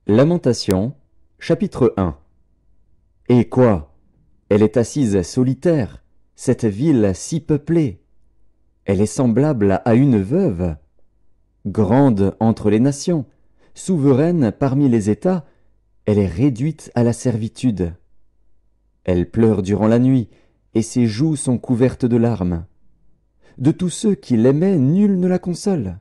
Lamentation, chapitre 1. Et quoi? Elle est assise solitaire, cette ville si peuplée. Elle est semblable à une veuve. Grande entre les nations, souveraine parmi les États, elle est réduite à la servitude. Elle pleure durant la nuit, et ses joues sont couvertes de larmes. De tous ceux qui l'aimaient, nul ne la console.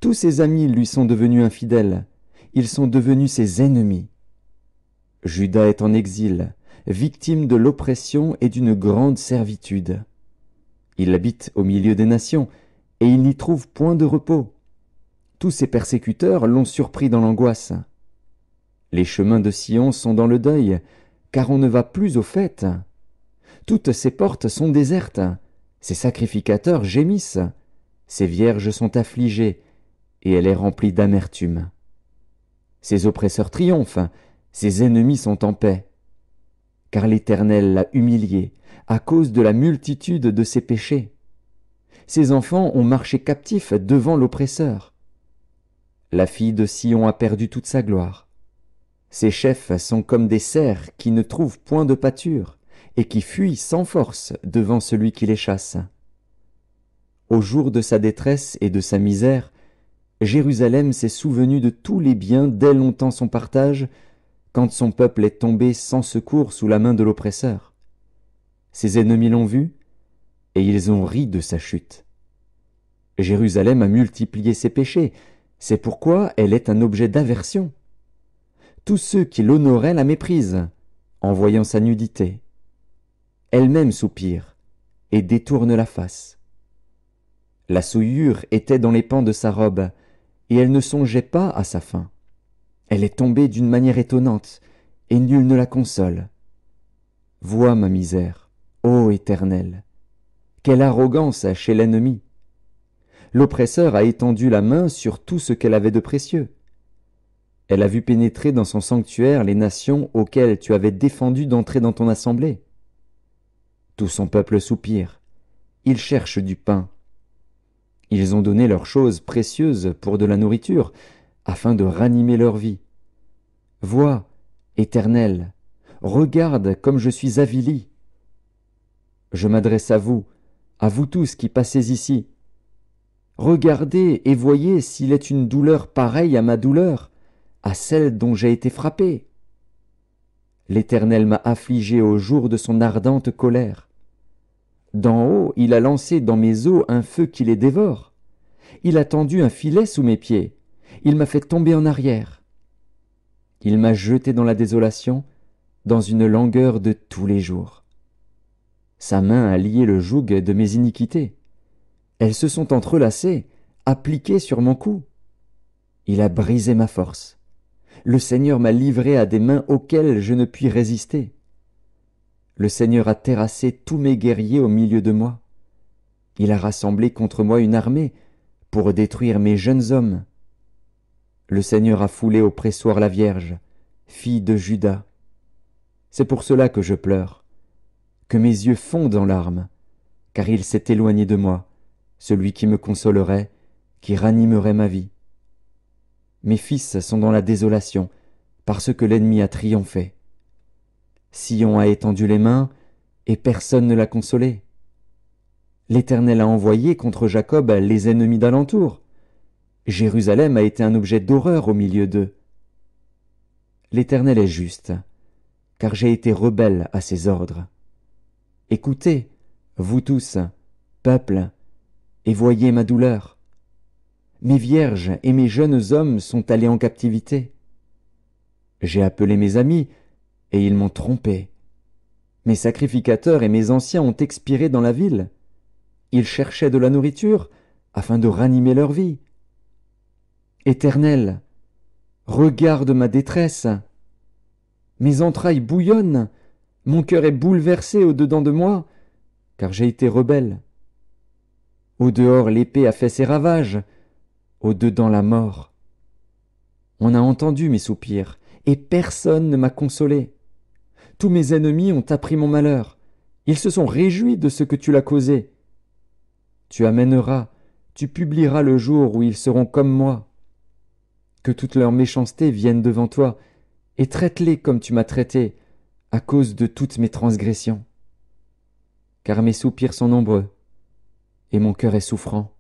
Tous ses amis lui sont devenus infidèles, ils sont devenus ses ennemis. Juda est en exil, victime de l'oppression et d'une grande servitude. Il habite au milieu des nations, et il n'y trouve point de repos. Tous ses persécuteurs l'ont surpris dans l'angoisse. Les chemins de Sion sont dans le deuil, car on ne va plus aux fêtes. Toutes ses portes sont désertes, ses sacrificateurs gémissent, ses vierges sont affligées, et elle est remplie d'amertume. Ses oppresseurs triomphent, ses ennemis sont en paix. Car l'Éternel l'a humiliée à cause de la multitude de ses péchés. Ses enfants ont marché captifs devant l'oppresseur. La fille de Sion a perdu toute sa gloire. Ses chefs sont comme des cerfs qui ne trouvent point de pâture et qui fuient sans force devant celui qui les chasse. Au jour de sa détresse et de sa misère, Jérusalem s'est souvenue de tous les biens dès longtemps son partage, quand son peuple est tombé sans secours sous la main de l'oppresseur. Ses ennemis l'ont vu, et ils ont ri de sa chute. Jérusalem a multiplié ses péchés, c'est pourquoi elle est un objet d'aversion. Tous ceux qui l'honoraient la méprisent, en voyant sa nudité. Elle-même soupire, et détourne la face. La souillure était dans les pans de sa robe, et elle ne songeait pas à sa fin. Elle est tombée d'une manière étonnante, et nul ne la console. Vois ma misère, ô Éternel. Quelle arrogance chez l'ennemi! L'oppresseur a étendu la main sur tout ce qu'elle avait de précieux. Elle a vu pénétrer dans son sanctuaire les nations auxquelles tu avais défendu d'entrer dans ton assemblée. Tout son peuple soupire, il cherche du pain. Ils ont donné leurs choses précieuses pour de la nourriture, afin de ranimer leur vie. Vois, Éternel, regarde comme je suis avili. Je m'adresse à vous tous qui passez ici. Regardez et voyez s'il est une douleur pareille à ma douleur, à celle dont j'ai été frappé. L'Éternel m'a affligé au jour de son ardente colère. D'en haut, il a lancé dans mes os un feu qui les dévore. Il a tendu un filet sous mes pieds. Il m'a fait tomber en arrière. Il m'a jeté dans la désolation, dans une langueur de tous les jours. Sa main a lié le joug de mes iniquités. Elles se sont entrelacées, appliquées sur mon cou. Il a brisé ma force. Le Seigneur m'a livré à des mains auxquelles je ne puis résister. Le Seigneur a terrassé tous mes guerriers au milieu de moi. Il a rassemblé contre moi une armée pour détruire mes jeunes hommes. Le Seigneur a foulé au pressoir la Vierge, fille de Juda. C'est pour cela que je pleure, que mes yeux fondent en larmes, car il s'est éloigné de moi, celui qui me consolerait, qui ranimerait ma vie. Mes fils sont dans la désolation, parce que l'ennemi a triomphé. Sion a étendu les mains, et personne ne l'a consolé. L'Éternel a envoyé contre Jacob les ennemis d'alentour. Jérusalem a été un objet d'horreur au milieu d'eux. L'Éternel est juste, car j'ai été rebelle à ses ordres. Écoutez, vous tous, peuple, et voyez ma douleur. Mes vierges et mes jeunes hommes sont allés en captivité. J'ai appelé mes amis, et ils m'ont trompé. Mes sacrificateurs et mes anciens ont expiré dans la ville. Ils cherchaient de la nourriture afin de ranimer leur vie. Éternel, regarde ma détresse. Mes entrailles bouillonnent, mon cœur est bouleversé au-dedans de moi, car j'ai été rebelle. Au dehors, l'épée a fait ses ravages, au dedans la mort. On a entendu mes soupirs, et personne ne m'a consolé. Tous mes ennemis ont appris mon malheur. Ils se sont réjouis de ce que tu l'as causé. Tu amèneras, tu publieras le jour où ils seront comme moi. que toute leur méchanceté vienne devant toi, et traite-les comme tu m'as traité, à cause de toutes mes transgressions. Car mes soupirs sont nombreux, et mon cœur est souffrant.